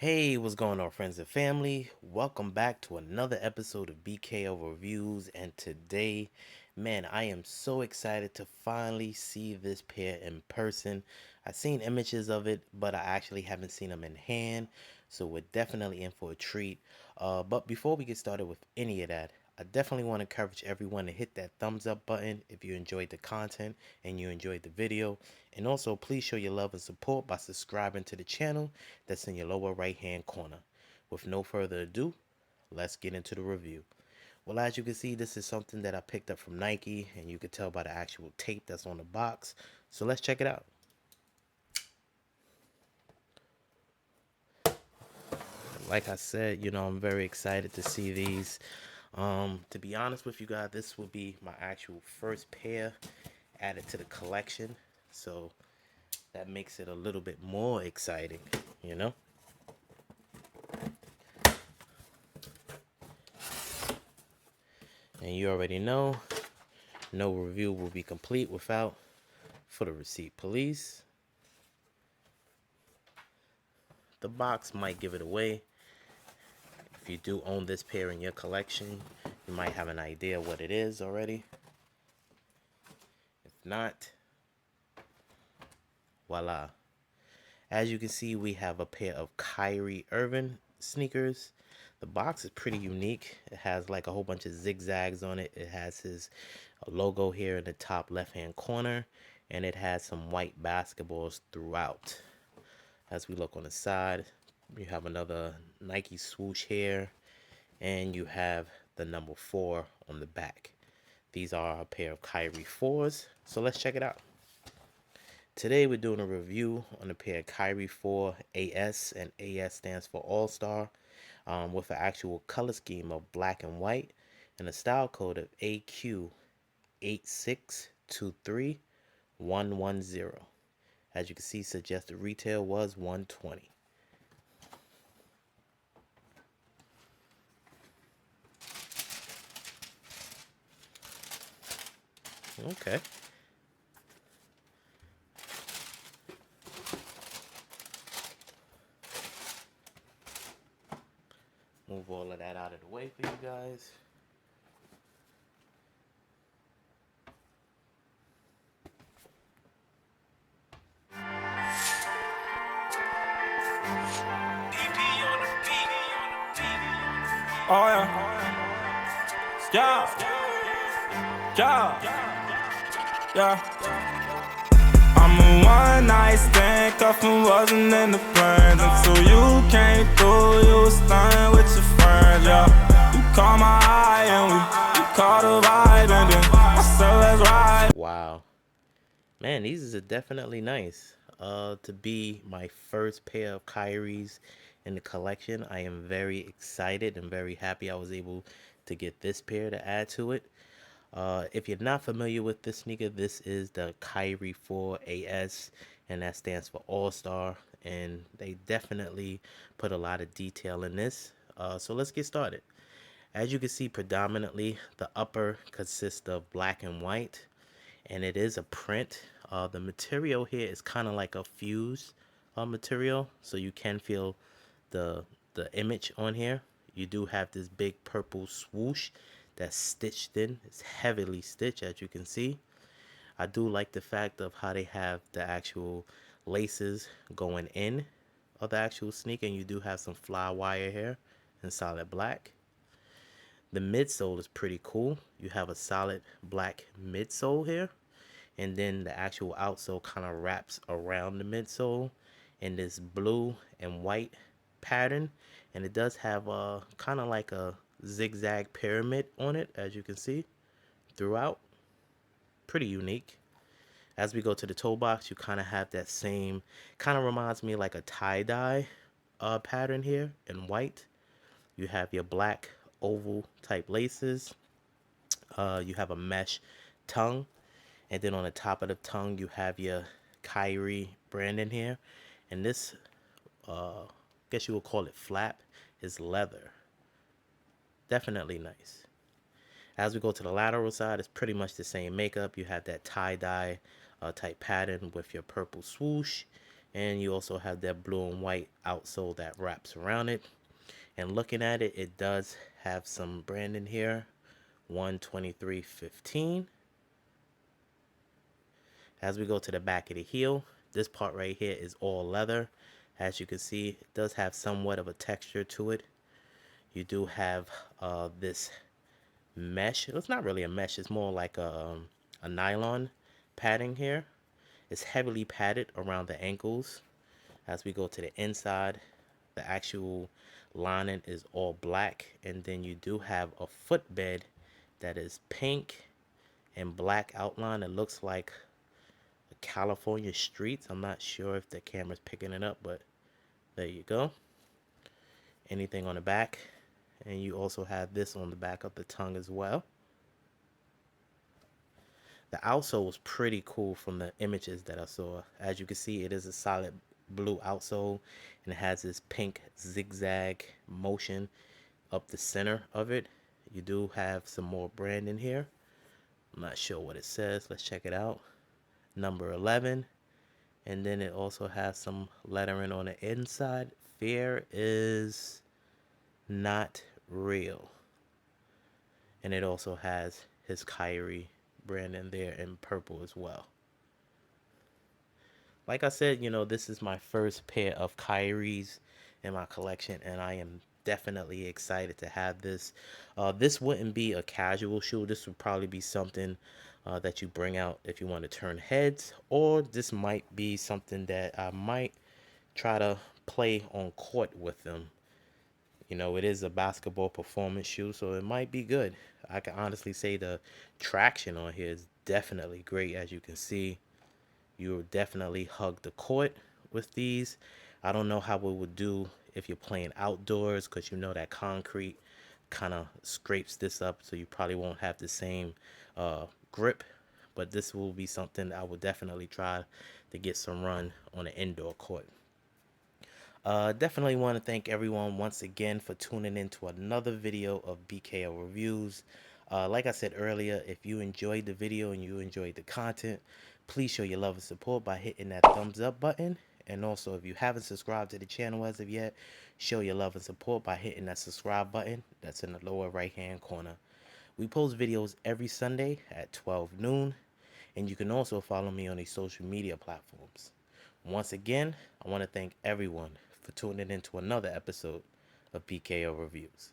Hey, what's going on, friends and family? Welcome back to another episode of BKO Reviews. And today, man, I am so excited to finally see this pair in person. I've seen images of it, but I actually haven't seen them in hand. So we're definitely in for a treat. But before we get started with any of that, I definitely want to encourage everyone to hit that thumbs up button if you enjoyed the content and you enjoyed the video. And also, please show your love and support by subscribing to the channel that's in your lower right hand corner. With no further ado, let's get into the review. Well, as you can see, this is something that I picked up from Nike, and you can tell by the actual tape that's on the box. So let's check it out. Like I said, I'm very excited to see these. To be honest with you guys, this will be my actual first pair added to the collection. So that makes it a little bit more exciting, you know? And you already know, no review will be complete without for the receipt, please. The box might give it away. If you do own this pair in your collection, you might have an idea what it is already. If not, voila. As you can see, we have a pair of Kyrie Irving sneakers. The box is pretty unique. It has like a whole bunch of zigzags on it. It has his logo here in the top left hand corner, and it has some white basketballs throughout. As we look on the side, you have another Nike Swoosh here, and you have the number 4 on the back. These are a pair of Kyrie 4s, so let's check it out. Today we're doing a review on a pair of Kyrie 4 AS, and AS stands for All-Star, with an actual color scheme of black and white, and a style code of AQ8623110. As you can see, suggested retail was $120. Okay. Move all of that out of the way for you guys. Oh yeah, I'm a one night stand, cuffin' wasn't in the plans. Until you came through, you was staying with your friends, yeah. You caught my eye and we caught a vibe, and then I said let's ride. Wow. Man, these are definitely nice. To be my first pair of Kyrie's in the collection, I am very excited and very happy I was able to get this pair to add to it. If you're not familiar with this sneaker, this is the Kyrie 4 AS, and that stands for All-Star, and they definitely put a lot of detail in this. So let's get started. As you can see, predominantly the upper consists of black and white, and it is a print. The material here is kind of like a fuse material, so you can feel the image on here. You do have this big purple swoosh that's stitched in. It's heavily stitched, as you can see. I do like the fact of how they have the actual laces going in of the actual sneaker, and you do have some fly wire here in solid black. The midsole is pretty cool. You have a solid black midsole here, and then the actual outsole kind of wraps around the midsole in this blue and white pattern, and it does have a kind of like a zigzag pyramid on it, as you can see throughout. Pretty unique. As we go to the toe box, you kind of have that same, kind of reminds me like a tie-dye pattern here in white. You have your black oval type laces. You have a mesh tongue, and then on the top of the tongue you have your Kyrie branding here, and this guess you would call it flap, is leather. Definitely nice. As we go to the lateral side, it's pretty much the same makeup. You have that tie-dye type pattern with your purple swoosh, And you also have that blue and white outsole that wraps around it. And looking at it, it does have some branding here, 123.15. As we go to the back of the heel, this part right here is all leather. As you can see, it does have somewhat of a texture to it. You do have this mesh. It's not really a mesh. It's more like a nylon padding here. It's heavily padded around the ankles. As we go to the inside, the actual lining is all black. And then you do have a footbed that is pink and black outline. It looks like California streets. I'm not sure if the camera's picking it up, but there you go. Anything on the back. And you also have this on the back of the tongue as well. The outsole was pretty cool from the images that I saw. As you can see, it is a solid blue outsole, and it has this pink zigzag motion up the center of it. You do have some more branding here. I'm not sure what it says. Let's check it out. Number 11. And then it also has some lettering on the inside. Fear is not real. And it also has his Kyrie brand in there in purple as well. Like I said, this is my first pair of Kyrie's in my collection, and I am definitely excited to have this. This wouldn't be a casual shoe. This would probably be something that you bring out if you want to turn heads, or this might be something that I might try to play on court with them. It is a basketball performance shoe, so it might be good. I can honestly say the traction on here is definitely great. As you can see, you will definitely hug the court with these. I don't know how it would do if you're playing outdoors, because that concrete kind of scrapes this up, so you probably won't have the same grip. But this will be something I will definitely try to get some run on an indoor court. Definitely want to thank everyone once again for tuning in to another video of BKO Reviews. Like I said earlier, if you enjoyed the video and you enjoyed the content, please show your love and support by hitting that thumbs up button. And also, if you haven't subscribed to the channel as of yet, show your love and support by hitting that subscribe button that's in the lower right hand corner. We post videos every Sunday at 12 noon, and you can also follow me on these social media platforms. Once again, I want to thank everyone for tuning in to another episode of BKO Reviews.